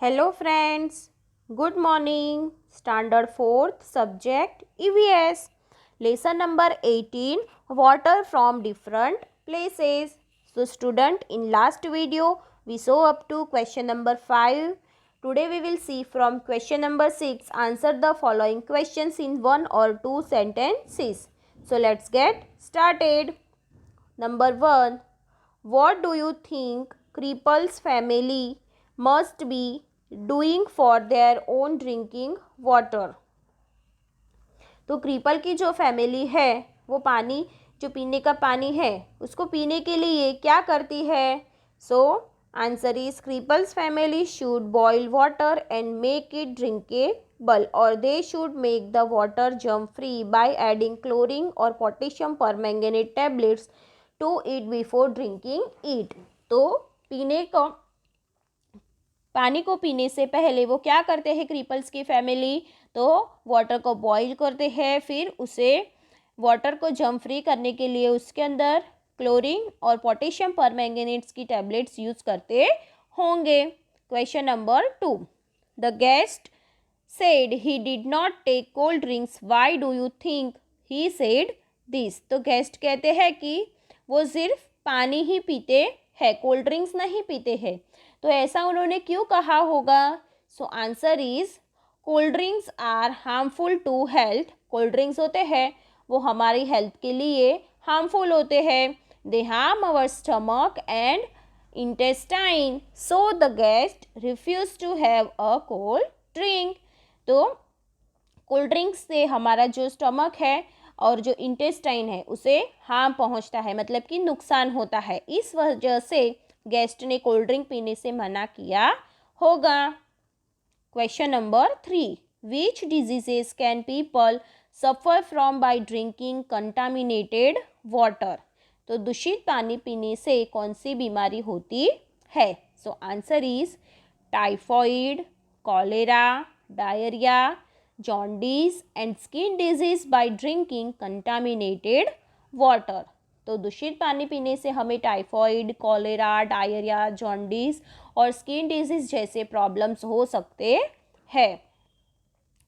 Hello friends, good morning. Standard 4th subject EVS. Lesson number 18 Water from different places. So student, in last video we saw up to question number 5. Today we will see from question number 6. Answer the following questions in one or two sentences. So let's get started. Number 1. What do you think Krippal's family must be doing for their own drinking water? तो क्रीपल की जो family है वो पानी जो पीने का पानी है उसको पीने के लिए क्या करती है? So answer is cripple's family should boil water and make it drinkable और they should make the water jump free by adding chlorine और potassium permanganate tablets to it before drinking it. तो पानी को पीने से पहले वो क्या करते हैं क्रीपल्स की फैमिली? तो वाटर को बॉईल करते हैं, फिर उसे वाटर को जम फ्री करने के लिए उसके अंदर क्लोरीन और पोटेशियम परमैंगनेट्स की टैबलेट्स यूज़ करते होंगे। Question number 2. The guest said he did not take cold drinks, why do you think he said this? तो गेस्ट कहते हैं कि वो सिर्फ पानी ही पीते हैं, कोल्ड ड्रिंक्स नहीं पीते हैं। तो ऐसा उन्होंने क्यों कहा होगा? So answer is cold drinks are harmful to health. Cold drinks होते हैं वो हमारी हेल्थ के लिए हार्मफुल होते हैं। They harm our stomach and intestine, so the guest refuse to have a cold drink. तो कोल्ड ड्रिंक्स से हमारा जो स्टमक है और जो इंटेस्टाइन है उसे हार्म पहुंचता है, मतलब कि नुकसान होता है। इस वजह से गेस्ट ने कोल्ड ड्रिंक पीने से मना किया होगा। Question number 3. Which diseases can people suffer from by drinking contaminated water? तो दूषित पानी पीने से कौन सी बीमारी होती है? So answer is typhoid, cholera, diarrhoea, jaundice and skin disease by drinking contaminated water. तो दूषित पानी पीने से हमें टाइफॉइड, कॉलेरा, डायरिया, जॉन्डिस और स्किन डिजीज जैसे प्रॉब्लम्स हो सकते हैं।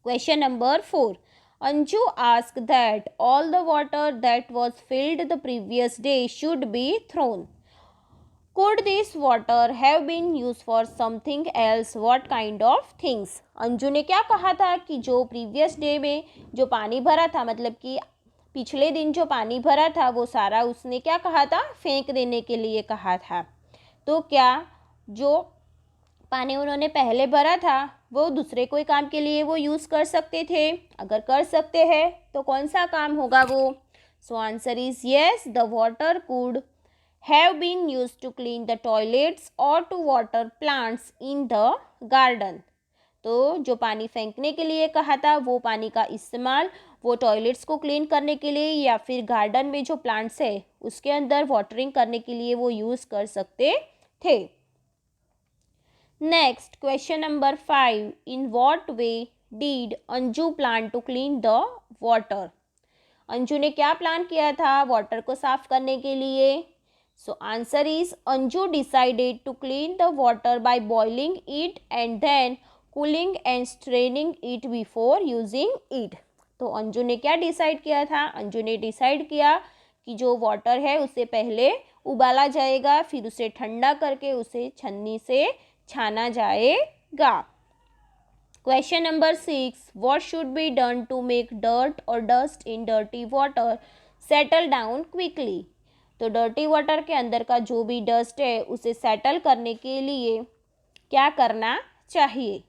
Question number 4. Anju ask that all the water that was filled the previous day should be thrown. Could this water have been used for something else? What kind of things? Anju ने क्या कहा था कि जो प्रीवियस डे में जो पानी भरा था, मतलब कि पिछले दिन जो पानी भरा था वो सारा उसने क्या कहा था? फेंक देने के लिए कहा था। तो क्या जो पानी उन्होंने पहले भरा था वो दूसरे कोई काम के लिए वो यूज़ कर सकते थे? अगर कर सकते हैं तो कौन सा काम होगा वो? सो answer is yes, the water could have been used to clean the toilets or to water plants in the garden. तो जो पानी फेंकने के लिए कहा था वो पानी का इस्तेमाल वो टॉयलेट्स को क्लीन करने के लिए या फिर गार्डन में जो प्लांट्स है उसके अंदर वाटरिंग करने के लिए वो यूज़ कर सकते थे। Next question number 5. In what way did Anju plan to clean the water? Anju ने क्या प्लान किया था वाटर को साफ करने के लिए? So answer is Anju decided to clean the water by boiling it and then cooling and straining it before using it. तो अंजू ने क्या डिसाइड किया था? अंजू ने डिसाइड किया कि जो वाटर है उसे पहले उबाला जाएगा, फिर उसे ठंडा करके उसे छन्नी से छाना जाएगा। Question number 6. What should be done to make dirt or dust in dirty water settle down quickly? तो डर्टी वाटर के अंदर का जो भी डस्ट है उसे सेटल करने के लिए क्या करना चाहिए?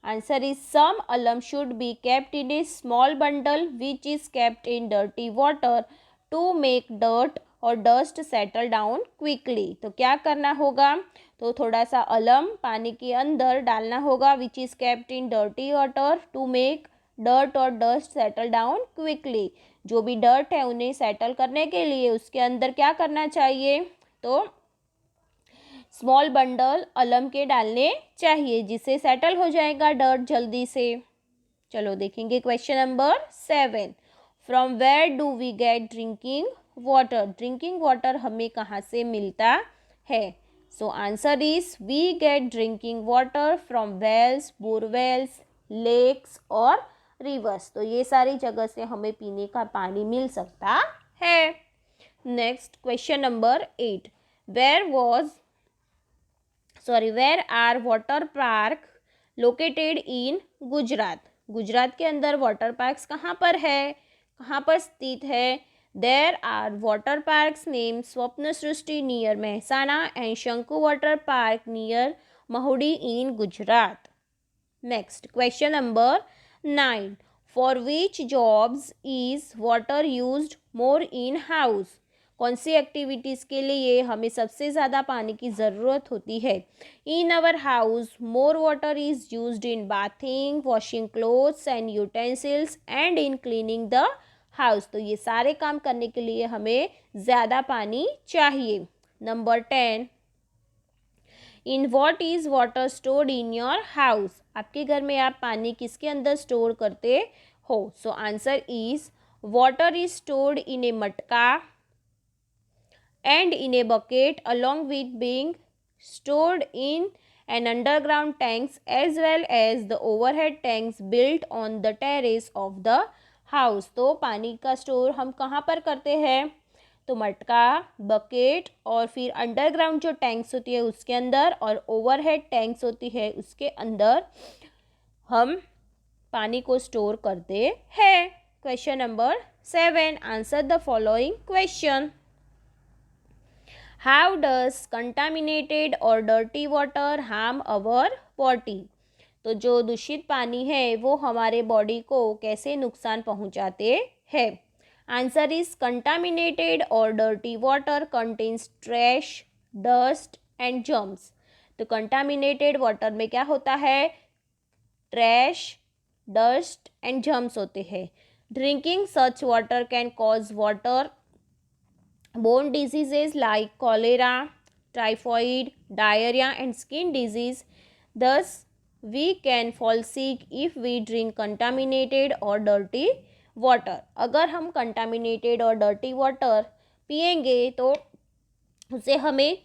Answer is some alum should be kept in a small bundle which is kept in dirty water to make dirt और डस्ट सेटल डाउन क्विकली। तो क्या करना होगा? तो थोड़ा सा अलम पानी के अंदर डालना होगा which is kept in dirty water to make dirt और डस्ट सेटल डाउन क्विकली। जो भी डर्ट है उन्हें सेटल करने के लिए उसके अंदर क्या करना चाहिए? तो स्मॉल बंडल अलम के डालने चाहिए जिससे सेटल हो जाएगा डर्ट जल्दी से। चलो देखेंगे question number 7. From where do we get drinking water? Drinking water हमें कहाँ से मिलता है? So answer is we get drinking water from wells, borewells, lakes और रिवर्स। तो ये सारी जगह से हमें पीने का पानी मिल सकता है। Next question number 8, where are water park located in Gujarat. Gujarat के अंदर वाटर पार्क्स कहाँ पर है, कहाँ पर स्थित है? There are water parks name Swapna Srishti near Mehsana and Shanku water park near Mahudi in Gujarat. Next question number 9, for which jobs is water used more in house. कौन सी एक्टिविटीज़ के लिए हमें सबसे ज़्यादा पानी की ज़रूरत होती है? In our house more water is used in bathing, washing clothes and utensils and in cleaning the house. तो ये सारे काम करने के लिए हमें ज़्यादा पानी चाहिए। Number 10, in what is water stored in your house. आपके घर में आप पानी किसके अंदर स्टोर करते हो? So answer is water is stored in a matka and in a bucket along with being stored in an underground tanks as well as the overhead tanks built on the terrace of the house। तो पानी का store हम कहाँ पर करते हैं? तो मटका, बकेट और फिर अंडरग्राउंड जो टैंक्स होती है उसके अंदर और ओवरहेड टैंक्स होती है उसके अंदर हम पानी को स्टोर करते हैं। Question number 7, answer the following question. How does contaminated or dirty water harm our body? तो जो दूषित पानी है वो हमारे बॉडी को कैसे नुकसान पहुंचाते हैं? आंसर इज कंटामिनेटेड और dirty water contains trash, dust and germs. तो कंटामिनेटेड वाटर में क्या होता है? ट्रैश, डस्ट एंड जर्म्स होते हैं। Drinking such water can cause water borne diseases like cholera, typhoid, diarrhea and skin disease. Thus, we can fall sick if we drink contaminated or dirty water. अगर हम contaminated और dirty water पिएंगे तो उससे हमें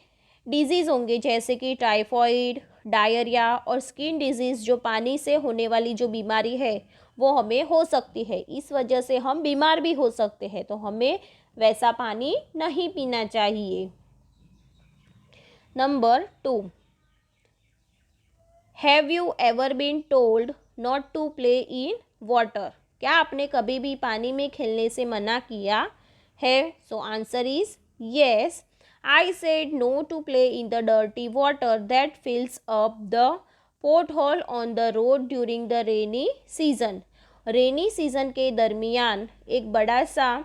disease होंगे जैसे कि टाइफॉइड, डायरिया और स्किन डिजीज़। जो पानी से होने वाली जो बीमारी है वो हमें हो सकती है, इस वजह से हम बीमार भी हो सकते हैं। तो हमें वैसा पानी नहीं पीना चाहिए। Number 2, have you ever been told not to play in water. क्या आपने कभी भी पानी में खेलने से मना किया है? So answer is yes, I said no to play in the dirty water that fills up the pothole on the road during the rainy season. Rainy season के दरमियान एक बड़ा सा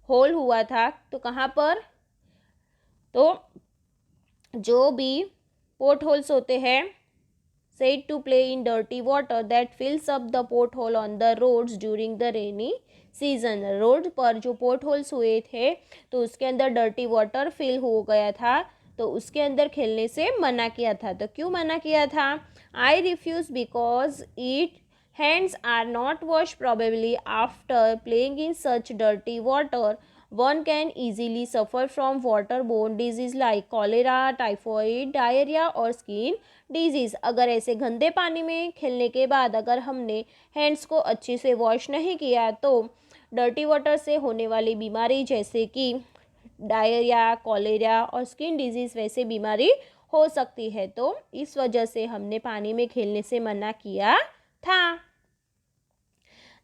होल हुआ था। तो कहाँ पर? तो जो भी पोर्ट होल्स होते हैं, said to play in dirty water that fills up the pothole on the roads during the rainy season. Road पर जो पोर्ट होल्स हुए थे तो उसके अंदर डर्टी वाटर फिल हो गया था, तो उसके अंदर खेलने से मना किया था। तो क्यों मना किया था? I refuse because it hands are not washed probably after playing in such dirty water. One can easily suffer from waterborne disease like cholera, typhoid, diarrhea और skin disease। अगर ऐसे गंदे पानी में खेलने के बाद अगर हमने हैंड्स को अच्छे से वॉश नहीं किया तो डर्टी वाटर से होने वाली बीमारी जैसे कि डायरिया, कॉलेरा और स्किन डिजीज़ वैसे बीमारी हो सकती है। तो इस वजह से हमने पानी में खेलने से मना किया था।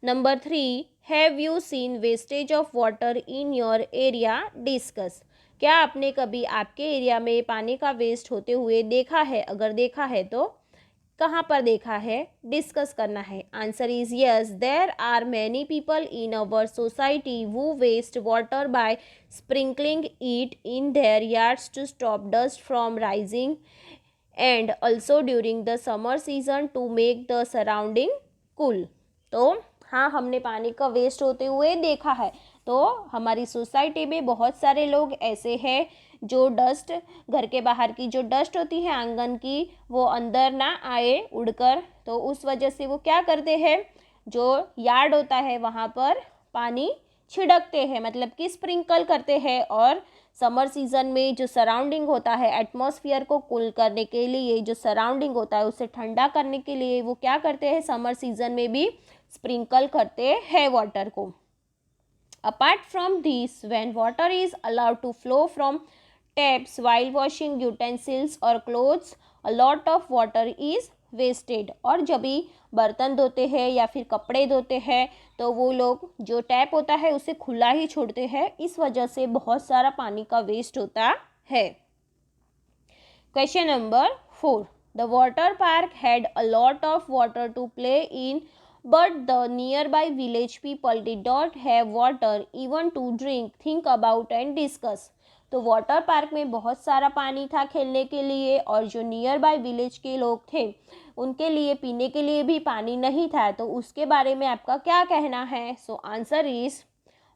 Number 3, have you seen wastage of water in your area? Discuss. क्या आपने कभी आपके एरिया में पानी का वेस्ट होते हुए देखा है? अगर देखा है तो कहाँ पर देखा है? डिस्कस करना है। Answer is yes, there are many people in our society who waste water by sprinkling it in their yards to stop dust from rising and also during the summer season to make the surrounding cool. तो हाँ, हमने पानी का waste होते हुए देखा है। तो हमारी सोसाइटी में बहुत सारे लोग ऐसे हैं जो डस्ट, घर के बाहर की जो डस्ट होती है आंगन की, वो अंदर ना आए उड़कर। तो उस वजह से वो क्या करते हैं, जो यार्ड होता है वहाँ पर पानी छिड़कते हैं, मतलब कि स्प्रिंकल करते हैं और समर सीज़न में जो सराउंडिंग होता है, एटमॉस्फेयर को कूल करने के लिए, जो सराउंडिंग होता है उसे ठंडा करने के लिए वो क्या करते हैं, समर सीज़न में भी स्प्रिंकल करते हैं वाटर को. Apart from these, when water is allowed to flow from taps while washing utensils or clothes, a lot of water is wasted. और जब भी बर्तन धोते हैं या फिर कपड़े धोते हैं तो वो लोग जो टैप होता है उसे खुला ही छोड़ते हैं, इस वजह से बहुत सारा पानी का वेस्ट होता है. Question number 4. The water park had a lot of water to play in, but the nearby village people did not have water even to drink, think about and discuss. तो वाटर पार्क में बहुत सारा पानी था खेलने के लिए और जो नियर बाय विलेज के लोग थे उनके लिए पीने के लिए भी पानी नहीं था. तो उसके बारे में आपका क्या कहना है? So answer is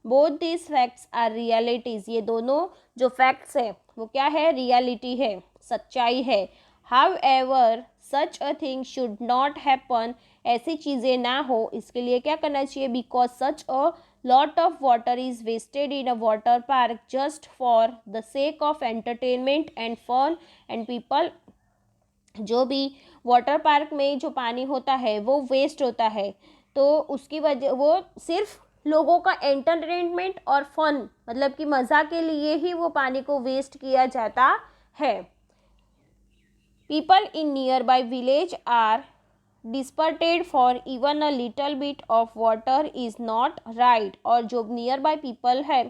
both this facts are realities. ये दोनों जो फैक्ट्स है वो क्या है? रियलिटी है, सच्चाई है. However such a thing should not happen. ऐसी चीज़ें ना हो इसके लिए क्या करना चाहिए? Because such a lot of water is wasted in a water park just for the sake of entertainment and fun and people. जो भी वाटर पार्क में जो पानी होता है वो वेस्ट होता है तो उसकी वजह वो सिर्फ लोगों का एंटरटेनमेंट और फन मतलब कि मज़ा के लिए ही वो पानी को वेस्ट किया जाता है. People in nearby village are desperate for even a little bit of water is not right. और जो नियर बाय पीपल है,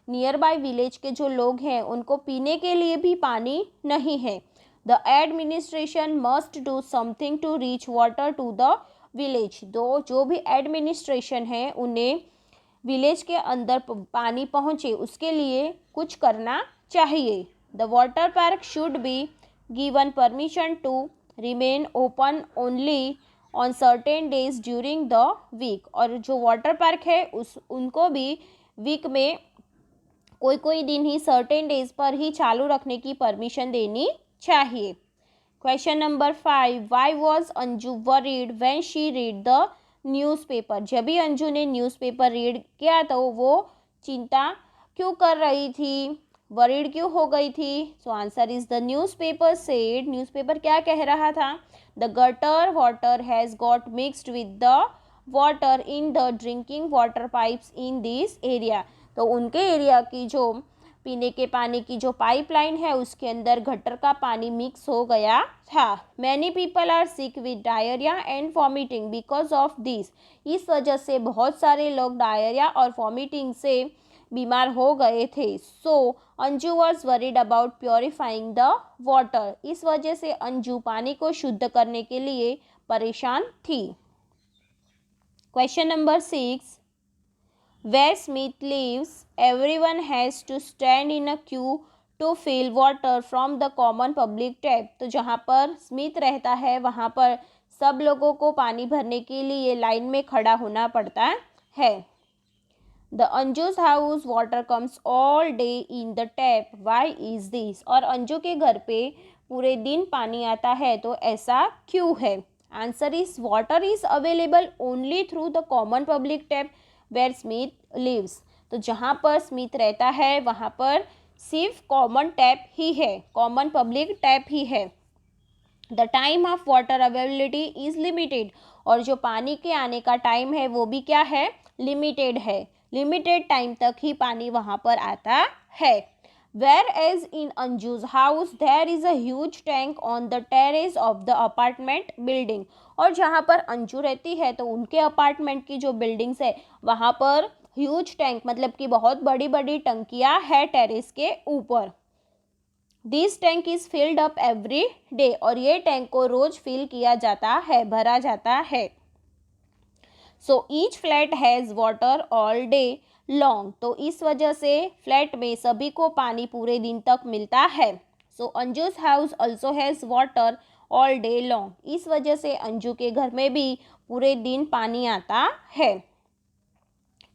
नियर बाय विलेज के जो लोग हैं उनको पीने के लिए भी पानी नहीं है. The administration must do something to reach water to the village. जो भी एडमिनिस्ट्रेशन है उन्हें विलेज के अंदर पानी पहुँचे उसके लिए कुछ करना चाहिए. The water park should be given permission to remain open only on certain days during the week. और जो वाटर पार्क है उनको भी वीक में कोई दिन ही सर्टेन डेज पर ही चालू रखने की परमिशन देनी चाहिए. Question number 5. Why was Anju worried when she read the newspaper. जब भी अंजू ने न्यूज़पेपर रीड किया तो वो चिंता क्यों कर रही थी, वरीड क्यों हो गई थी? सो answer is the newspaper said. Newspaper क्या कह रहा था? The gutter water has got mixed with the water in the drinking water pipes in this area. तो उनके एरिया की जो पीने के पानी की जो पाइपलाइन है उसके अंदर गटर का पानी मिक्स हो गया था. Many people are sick with diarrhoea and vomiting because of this. इस वजह से बहुत सारे लोग डायरिया और वॉमिटिंग से बीमार हो गए थे. So Anju was worried about purifying the water. इस वजह से अंजू पानी को शुद्ध करने के लिए परेशान थी. Question number 6. Where Smith lives, everyone has to stand in a queue to fill water from the common public tap. तो जहाँ पर स्मिथ रहता है वहाँ पर सब लोगों को पानी भरने के लिए लाइन में खड़ा होना पड़ता है. The Anju's house water comes all day in the tap. Why is this? और अंजू के घर पे पूरे दिन पानी आता है तो ऐसा क्यों है? Answer is water is available only through the common public tap where Smith lives. तो जहाँ पर स्मिथ रहता है वहाँ पर सिर्फ कॉमन टैप ही है, कॉमन पब्लिक टैप ही है. The time of water availability is limited. और जो पानी के आने का टाइम है वो भी क्या है? लिमिटेड है. लिमिटेड टाइम तक ही पानी वहाँ पर आता है. Whereas in Anju's house there is a huge tank on the terrace of the apartment building. और जहाँ पर अंजू रहती है तो उनके अपार्टमेंट की जो बिल्डिंग्स है वहाँ पर ह्यूज टैंक मतलब कि बहुत बड़ी बड़ी टंकियाँ है टेरेस के ऊपर. This tank is filled up every day. और ये टैंक को रोज फिल किया जाता है, भरा जाता है. So each flat has water all day long. तो इस वजह से फ्लैट में सभी को पानी पूरे दिन तक मिलता है. So Anju's house also has water all day long. इस वजह से अंजू के घर में भी पूरे दिन पानी आता है.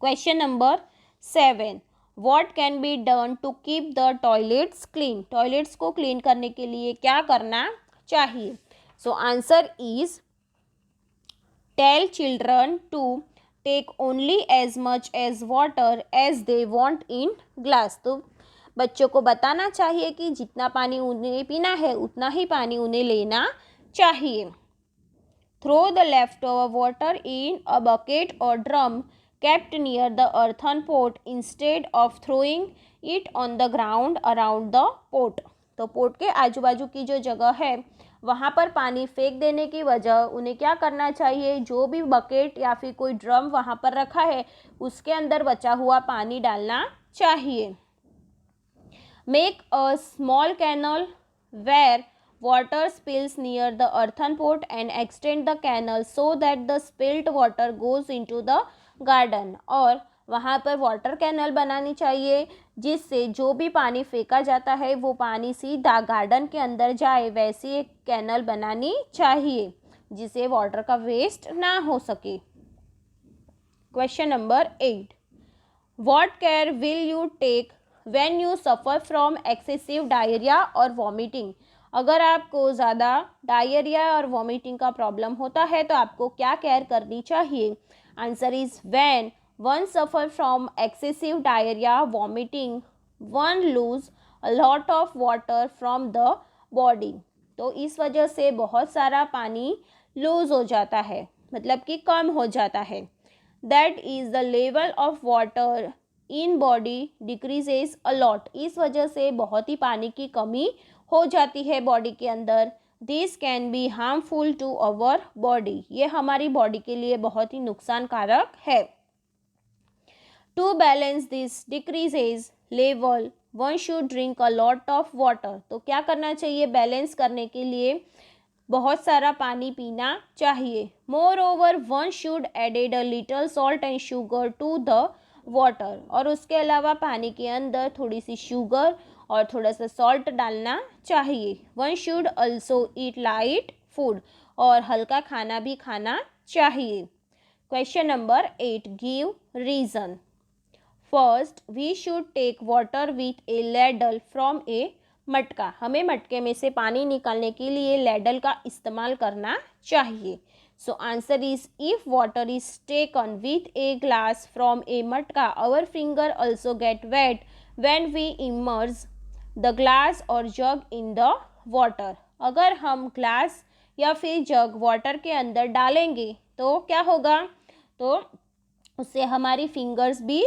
Question number 7. What can be done to keep the toilets clean. Toilets को क्लीन करने के लिए क्या करना चाहिए? So answer is tell children to take only as much as water as they want in glass. तो बच्चों को बताना चाहिए कि जितना पानी उन्हें पीना है उतना ही पानी उन्हें लेना चाहिए। Throw the leftover water in a bucket or drum kept near the earthen pot instead of throwing it on the ground around the pot। तो पोट के आजू बाजू की जो जगह है वहाँ पर पानी फेंक देने की वजह उन्हें क्या करना चाहिए, जो भी बकेट या फिर कोई ड्रम वहाँ पर रखा है उसके अंदर बचा हुआ पानी डालना चाहिए। Make a small canal where water spills near the earthen pot and extend the canal so that the spilt water goes into the garden। और वहाँ पर वाटर कैनल बनानी चाहिए जिससे जो भी पानी फेंका जाता है वो पानी सीधा गार्डन के अंदर जाए। वैसी एक कैनल बनानी चाहिए जिससे वाटर का वेस्ट ना हो सके। Question number 8, what care will you take when you suffer from excessive diarrhoea और वॉमिटिंग। अगर आपको ज़्यादा डायरिया और वॉमिटिंग का प्रॉब्लम होता है तो आपको क्या केयर करनी चाहिए। Answer is when one suffer from excessive diarrhoea vomiting one lose a lot of water from the body. तो इस वजह से बहुत सारा पानी लूज हो जाता है, मतलब कि कम हो जाता है। That is the level of water in body decreases a lot. इस वजह से बहुत ही पानी की कमी हो जाती है बॉडी के अंदर। This can be harmful to our body. ये हमारी बॉडी के लिए बहुत ही नुकसानकारक है। To balance this decreases level one should drink a lot of water. तो क्या करना चाहिए, बैलेंस करने के लिए बहुत सारा पानी पीना चाहिए। Moreover one should added a little salt and sugar to the water. और उसके अलावा पानी के अंदर थोड़ी सी शुगर और थोड़ा सा सॉल्ट डालना चाहिए। One should also eat light food. और हल्का खाना भी खाना चाहिए। Question number 8, give reason. First, we should take water with a ladle from a matka. हमें मटके में से पानी निकालने के लिए लैडल का इस्तेमाल करना चाहिए। So answer is if water is taken with a glass from a matka our finger also get wet when we emerge the glass और जग इन द वाटर। अगर हम ग्लास या फिर जग वाटर के अंदर डालेंगे तो क्या होगा, तो उससे हमारी फिंगर्स भी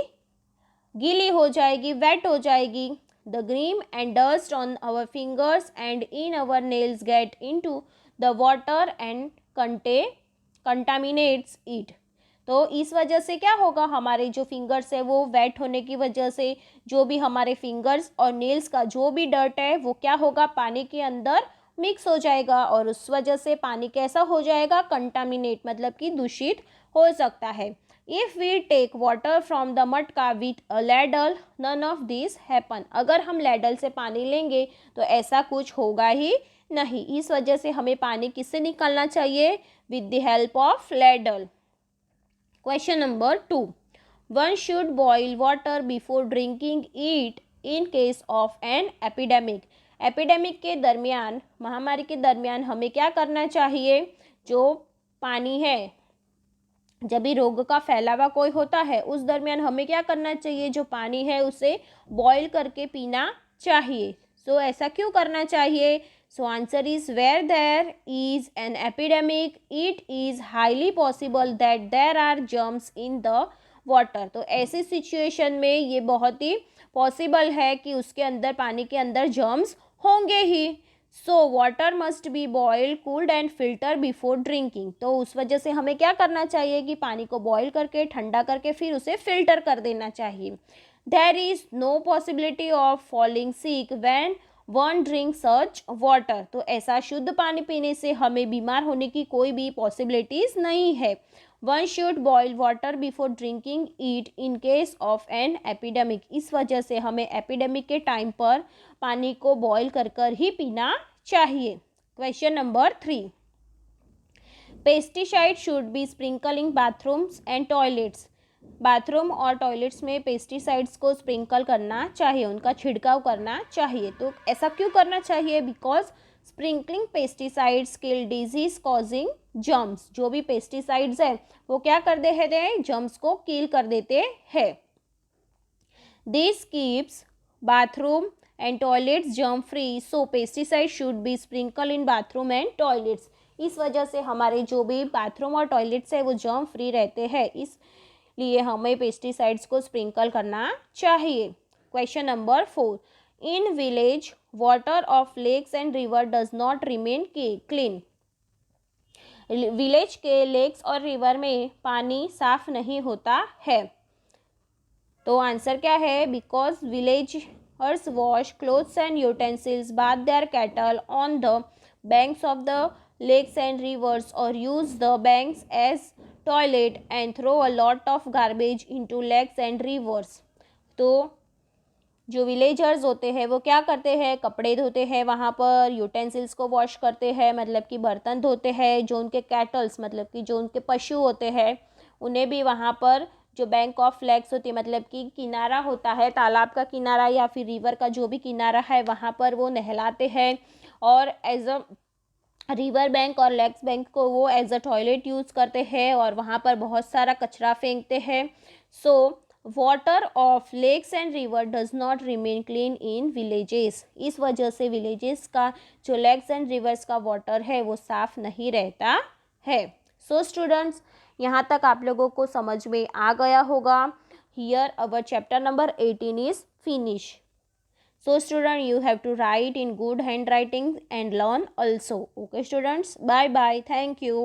गीली हो जाएगी, वेट हो जाएगी। The grime and dust on our fingers and in our nails get into the water and contaminates it. तो इस वजह से क्या होगा, हमारे जो फिंगर्स है वो वेट होने की वजह से जो भी हमारे फिंगर्स और नेल्स का जो भी डर्ट है वो क्या होगा, पानी के अंदर मिक्स हो जाएगा और उस वजह से पानी कैसा हो जाएगा, कंटामिनेट, मतलब कि दूषित हो सकता है। If we take water from the matka with a ladle none of this happen. अगर हम लैडल से पानी लेंगे तो ऐसा कुछ होगा ही नहीं। इस वजह से हमें पानी किससे निकालना चाहिए, with the help of ladle. Question number 2, one should boil water before drinking it in case of an epidemic. Epidemic के दरमियान, महामारी के दरमियान हमें क्या करना चाहिए, जो पानी है, जब भी रोग का फैलावा कोई होता है उस दरमियान हमें क्या करना चाहिए, जो पानी है उसे बॉईल करके पीना चाहिए। सो ऐसा क्यों करना चाहिए, so answer is where there is an epidemic it is highly possible that there are germs in the water. तो ऐसी सिचुएशन में ये बहुत ही पॉसिबल है कि उसके अंदर, पानी के अंदर जर्म्स होंगे ही। So water must be boiled, cooled and filter before drinking. तो उस वजह से हमें क्या करना चाहिए कि पानी को बॉईल करके, ठंडा करके फिर उसे फिल्टर कर देना चाहिए। There is no possibility of falling sick when one drink such water. तो ऐसा शुद्ध पानी पीने से हमें बीमार होने की कोई भी पॉसिबिलिटीज़ नहीं है। One should boil water before drinking it in case of an epidemic. इस वजह से हमें एपिडेमिक के टाइम पर पानी को बॉयल कर कर ही पीना चाहिए। Question number 3, pesticide should be sprinkling bathrooms and toilets. Bathroom और टॉयलेट्स में पेस्टिसाइड्स को स्प्रिंकल करना चाहिए, उनका छिड़काव करना चाहिए। तो ऐसा क्यों करना चाहिए, because sprinkling pesticides kill disease causing germs. जो भी पेस्टिसाइड्स है वो क्या कर देते हैं, जर्म्स को किल कर देते हैं। This keeps bathroom and toilets germ free, so pesticides should be sprinkled in bathroom and toilets. इस वजह से हमारे जो भी बाथरूम और टॉयलेट्स है वो जर्म फ्री रहते हैं, इसलिए हमें पेस्टिसाइड्स को स्प्रिंकल करना चाहिए. Question number 4. In village water of lakes and river does not remain clean. Village के लेक्स और रिवर में पानी साफ नहीं होता है. तो आंसर क्या है? Because villagers wash clothes and utensils, bath their cattle on the banks of the lakes and rivers, or use the banks as toilet and throw a lot of garbage into lakes and rivers. तो जो villagers होते हैं वो क्या करते हैं? कपड़े धोते हैं, वहाँ पर यूटेंसिल्स को वॉश करते हैं, मतलब कि बर्तन धोते हैं. जो उनके कैटल्स मतलब कि जो उनके पशु होते हैं उन्हें भी वहाँ पर जो बैंक ऑफ लेक्स होती है मतलब कि किनारा होता है, तालाब का किनारा या फिर रिवर का जो भी किनारा है वहाँ पर वो नहलाते हैं, और एज अ रिवर बैंक और लेक्स बैंक को वो एज अ टॉयलेट यूज़ करते हैं और वहाँ पर बहुत सारा कचरा फेंकते हैं. So water of lakes and river does not remain clean in villages. इस वजह से विलेजेस का जो लेक्स एंड रिवर्स का वाटर है वो साफ़ नहीं रहता है. सो स्टूडेंट्स, यहाँ तक आप लोगों को समझ में आ गया होगा. Here our chapter number 18 is finish. So student, you have to write in good handwriting and learn also. Okay students, bye bye. Thank you.